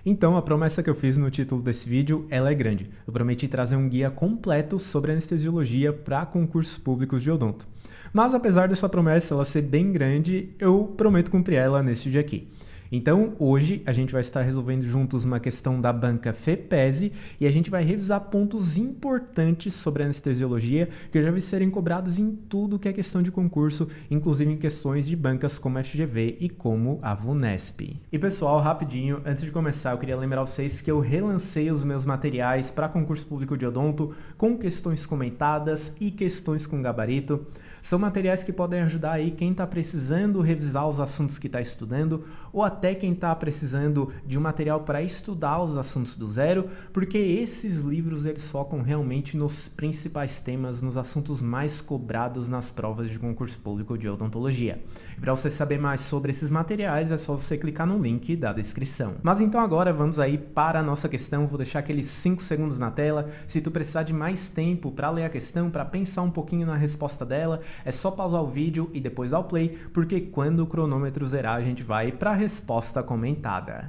Então, a promessa que eu fiz no título desse vídeo, ela é grande. Eu prometi trazer um guia completo sobre anestesiologia para concursos públicos de odonto. Mas apesar dessa promessa ela ser bem grande, eu prometo cumprir ela nesse vídeo aqui. Então, hoje a gente vai estar resolvendo juntos uma questão da banca FEPESE e a gente vai revisar pontos importantes sobre anestesiologia que eu já vi serem cobrados em tudo que é questão de concurso, inclusive em questões de bancas como a FGV e como a VUNESP. E pessoal, rapidinho, antes de começar, eu queria lembrar vocês que eu relancei os meus materiais para concurso público de odonto com questões comentadas e questões com gabarito. São materiais que podem ajudar aí quem está precisando revisar os assuntos que está estudando ou até quem está precisando de um material para estudar os assuntos do zero, porque esses livros eles focam realmente nos principais temas, nos assuntos mais cobrados nas provas de concurso público de odontologia. E para você saber mais sobre esses materiais é só você clicar no link da descrição. Mas então agora vamos aí para a nossa questão, vou deixar aqueles 5 segundos na tela. Se tu precisar de mais tempo para ler a questão, para pensar um pouquinho na resposta dela, é só pausar o vídeo e depois dar o play, porque quando o cronômetro zerar a gente vai para a resposta comentada.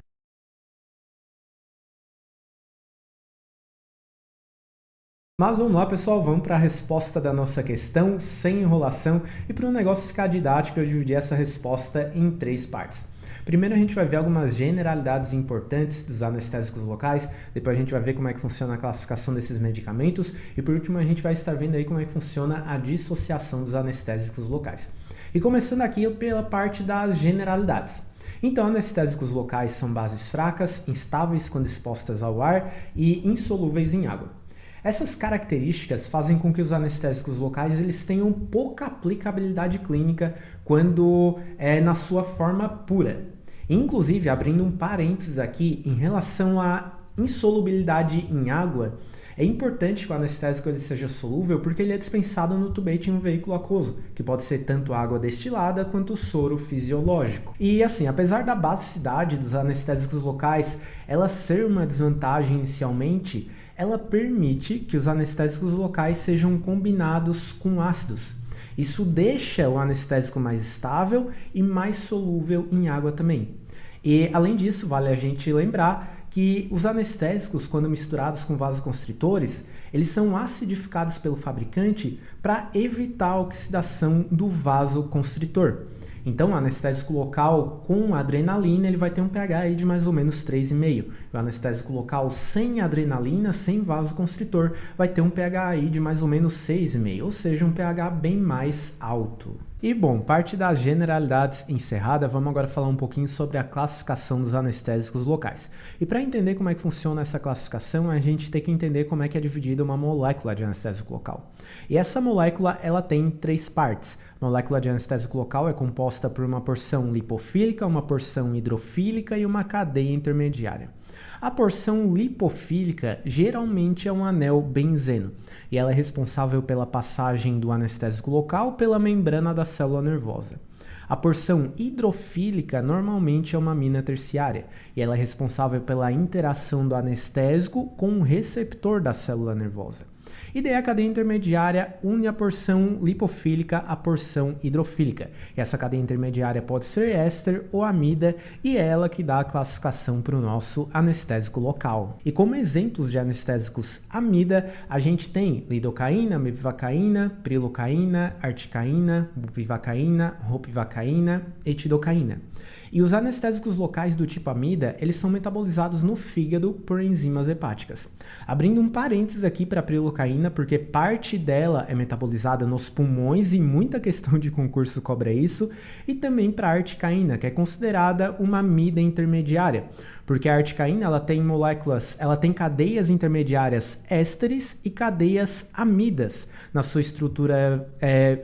Mas vamos lá, pessoal, vamos para a resposta da nossa questão, sem enrolação, e para o negócio ficar didático eu dividi essa resposta em 3 partes. Primeiro a gente vai ver algumas generalidades importantes dos anestésicos locais, depois a gente vai ver como é que funciona a classificação desses medicamentos e por último a gente vai estar vendo aí como é que funciona a dissociação dos anestésicos locais. E começando aqui pela parte das generalidades. Então, anestésicos locais são bases fracas, instáveis quando expostas ao ar e insolúveis em água. Essas características fazem com que os anestésicos locais eles tenham pouca aplicabilidade clínica quando é na sua forma pura. Inclusive, abrindo um parênteses aqui, em relação à insolubilidade em água, é importante que o anestésico ele seja solúvel porque ele é dispensado no tubete em um veículo aquoso, que pode ser tanto água destilada quanto soro fisiológico. E assim, apesar da basicidade dos anestésicos locais ela ser uma desvantagem inicialmente, ela permite que os anestésicos locais sejam combinados com ácidos. Isso deixa o anestésico mais estável e mais solúvel em água também. E além disso, vale a gente lembrar que os anestésicos, quando misturados com vasoconstritores, eles são acidificados pelo fabricante para evitar a oxidação do vasoconstritor. Então, o anestésico local com adrenalina ele vai ter um pH aí de mais ou menos 3,5. O anestésico local sem adrenalina, sem vasoconstritor, vai ter um pH aí de mais ou menos 6,5, ou seja, um pH bem mais alto. E bom, parte das generalidades encerrada, vamos agora falar um pouquinho sobre a classificação dos anestésicos locais. E para entender como é que funciona essa classificação, a gente tem que entender como é que é dividida uma molécula de anestésico local. E essa molécula, ela tem 3 partes. A molécula de anestésico local é composta por uma porção lipofílica, uma porção hidrofílica e uma cadeia intermediária. A porção lipofílica geralmente é um anel benzeno e ela é responsável pela passagem do anestésico local pela membrana da célula nervosa. A porção hidrofílica normalmente é uma amina terciária e ela é responsável pela interação do anestésico com o receptor da célula nervosa. E daí a cadeia intermediária une a porção lipofílica à porção hidrofílica. E essa cadeia intermediária pode ser éster ou amida e é ela que dá a classificação para o nosso anestésico local. E como exemplos de anestésicos amida, a gente tem lidocaína, mepivacaína, prilocaína, articaína, bupivacaína, ropivacaína e tidocaína. E os anestésicos locais do tipo amida, eles são metabolizados no fígado por enzimas hepáticas. Abrindo um parênteses aqui para a prilocaína, porque parte dela é metabolizada nos pulmões e muita questão de concurso cobra isso, e também para a articaína, que é considerada uma amida intermediária, porque a articaína ela tem moléculas, ela tem cadeias intermediárias ésteres e cadeias amidas na sua estrutura,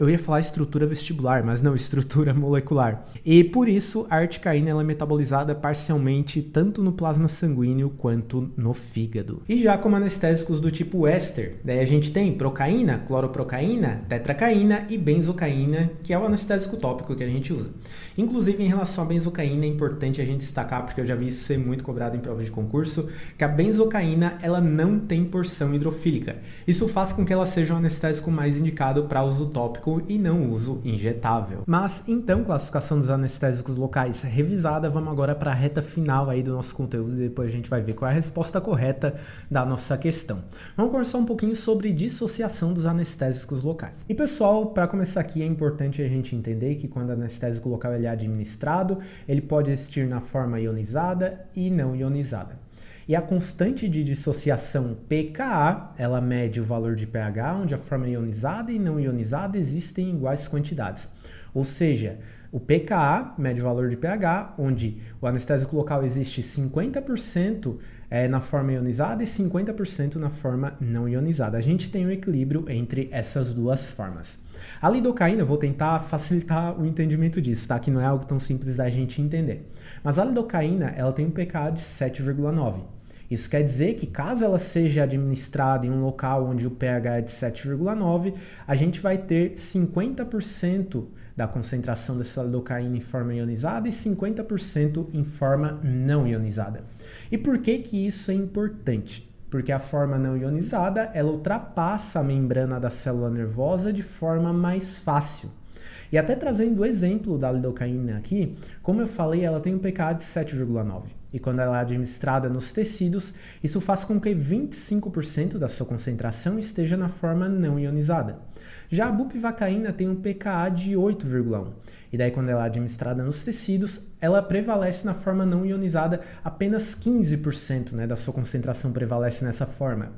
eu ia falar estrutura vestibular, mas não, estrutura molecular. E por isso a articaína ela é metabolizada parcialmente tanto no plasma sanguíneo quanto no fígado. E já como anestésicos do tipo éster, daí a gente tem procaína, cloroprocaína, tetracaína e benzocaína, que é o anestésico tópico que a gente usa. Inclusive em relação à benzocaína é importante a gente destacar, porque eu já vi isso ser muito cobrado em prova de concurso, que a benzocaína ela não tem porção hidrofílica. Isso faz com que ela seja um anestésico mais indicado para uso tópico e não uso injetável. Mas então, classificação dos anestésicos locais revisada, vamos agora para a reta final aí do nosso conteúdo e depois a gente vai ver qual é a resposta correta da nossa questão. Vamos conversar um pouquinho sobre dissociação dos anestésicos locais. E pessoal, para começar aqui é importante a gente entender que quando o anestésico local ele é administrado, ele pode existir na forma ionizada e não ionizada. E a constante de dissociação pKa, ela mede o valor de pH, onde a forma ionizada e não ionizada existem em iguais quantidades. Ou seja, o pKa mede o valor de pH, onde o anestésico local existe 50% na forma ionizada e 50% na forma não ionizada. A gente tem um equilíbrio entre essas duas formas. A lidocaína, eu vou tentar facilitar o entendimento disso, tá? Que não é algo tão simples da gente entender. Mas a lidocaína, ela tem um pKa de 7,9. Isso quer dizer que caso ela seja administrada em um local onde o pH é de 7,9, a gente vai ter 50% da concentração dessa lidocaína em forma ionizada e 50% em forma não ionizada. E por que que isso é importante? Porque a forma não ionizada, ela ultrapassa a membrana da célula nervosa de forma mais fácil. E até trazendo o exemplo da lidocaína aqui, como eu falei, ela tem um pKa de 7,9. E quando ela é administrada nos tecidos, isso faz com que 25% da sua concentração esteja na forma não ionizada. Já a bupivacaína tem um pKa de 8,1. E daí quando ela é administrada nos tecidos, ela prevalece na forma não ionizada, apenas 15%, da sua concentração prevalece nessa forma.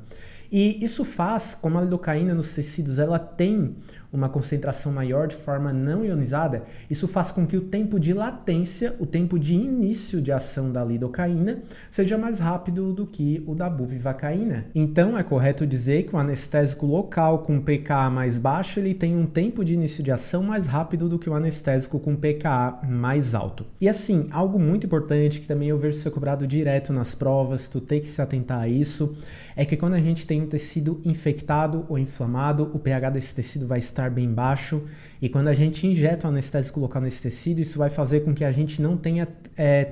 E isso faz, como a lidocaína nos tecidos ela tem uma concentração maior de forma não ionizada, isso faz com que o tempo de latência, o tempo de início de ação da lidocaína, seja mais rápido do que o da bupivacaína. Então é correto dizer que o anestésico local com pKa mais baixo, ele tem um tempo de início de ação mais rápido do que o anestésico com pKa mais alto. E assim, algo muito importante que também eu vejo ser cobrado direto nas provas, tu tem que se atentar a isso, é que quando a gente tem um tecido infectado ou inflamado, o pH desse tecido vai estar bem baixo, e quando a gente injeta o anestésico local nesse tecido, isso vai fazer com que a gente não tenha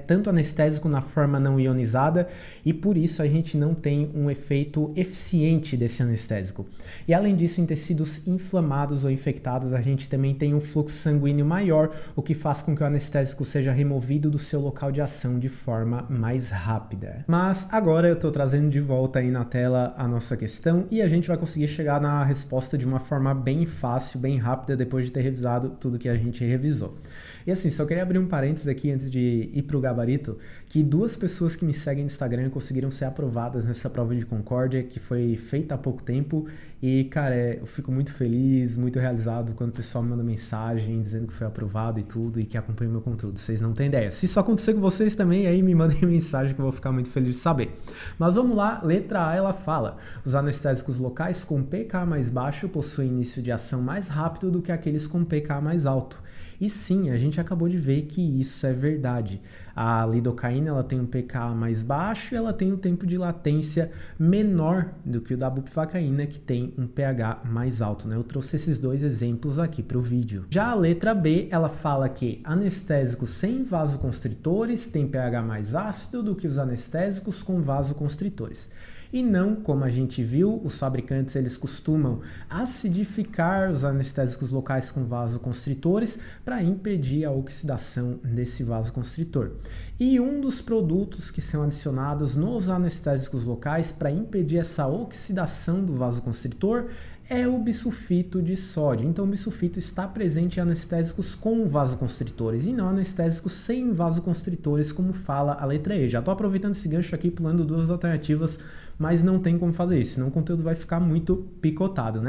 tanto anestésico na forma não ionizada, e por isso a gente não tem um efeito eficiente desse anestésico. E além disso, em tecidos inflamados ou infectados, a gente também tem um fluxo sanguíneo maior, o que faz com que o anestésico seja removido do seu local de ação de forma mais rápida. Mas agora eu estou trazendo de volta aí na tela a nossa questão e a gente vai conseguir chegar na resposta de uma forma bem fácil, bem rápida, depois de ter revisado tudo que a gente revisou. E assim, só queria abrir um parênteses aqui antes de ir para o gabarito, que 2 pessoas que me seguem no Instagram conseguiram ser aprovadas nessa prova de Concórdia, que foi feita há pouco tempo, e cara, eu fico muito feliz, muito realizado quando o pessoal me manda mensagem dizendo que foi aprovado e tudo, e que acompanha o meu conteúdo, vocês não têm ideia. Se isso acontecer com vocês também, aí me mandem mensagem que eu vou ficar muito feliz de saber. Mas vamos lá, letra A, ela fala: os anestésicos locais com pKa mais baixo possuem início de ação mais rápido do que aqueles com pKa mais alto. E sim, a gente acabou de ver que isso é verdade. A lidocaína ela tem um pKa mais baixo e ela tem um tempo de latência menor do que o da bupivacaína, que tem um pH mais alto, Eu trouxe esses 2 exemplos aqui para o vídeo. Já a letra B, ela fala que anestésicos sem vasoconstritores têm pH mais ácido do que os anestésicos com vasoconstritores. E não, como a gente viu, os fabricantes eles costumam acidificar os anestésicos locais com vasoconstritores para impedir a oxidação desse vasoconstritor. E um dos produtos que são adicionados nos anestésicos locais para impedir essa oxidação do vasoconstritor é o bisulfito de sódio. Então, o bisulfito está presente em anestésicos com vasoconstritores e não anestésicos sem vasoconstritores, como fala a letra E. Já estou aproveitando esse gancho aqui, pulando 2 alternativas, mas não tem como fazer isso, senão o conteúdo vai ficar muito picotado,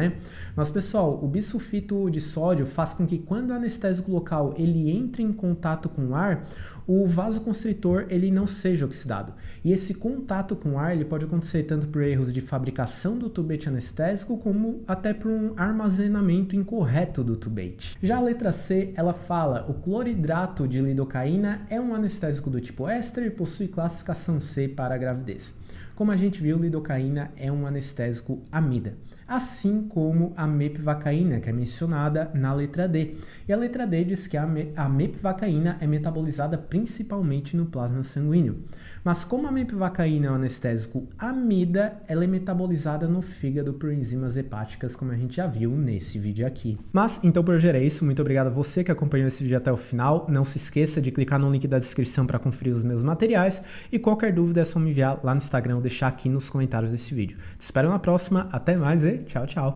Mas, pessoal, o bisulfito de sódio faz com que quando o anestésico local ele entre em contato com o ar, o vasoconstritor ele não seja oxidado. E esse contato com o ar ele pode acontecer tanto por erros de fabricação do tubete anestésico, como até por um armazenamento incorreto do tubete. Já a letra C, ela fala: o cloridrato de lidocaína é um anestésico do tipo éster e possui classificação C para a gravidez. Como a gente viu, lidocaína é um anestésico amida. assim como a mepivacaína, que é mencionada na letra D. E a letra D diz que a mepivacaína é metabolizada principalmente no plasma sanguíneo. Mas como a mepivacaína é um anestésico amida, ela é metabolizada no fígado por enzimas hepáticas, como a gente já viu nesse vídeo aqui. Mas, então por hoje era isso. Muito obrigado a você que acompanhou esse vídeo até o final. Não se esqueça de clicar no link da descrição para conferir os meus materiais. E qualquer dúvida é só me enviar lá no Instagram ou deixar aqui nos comentários desse vídeo. Te espero na próxima. Até mais e tchau, tchau.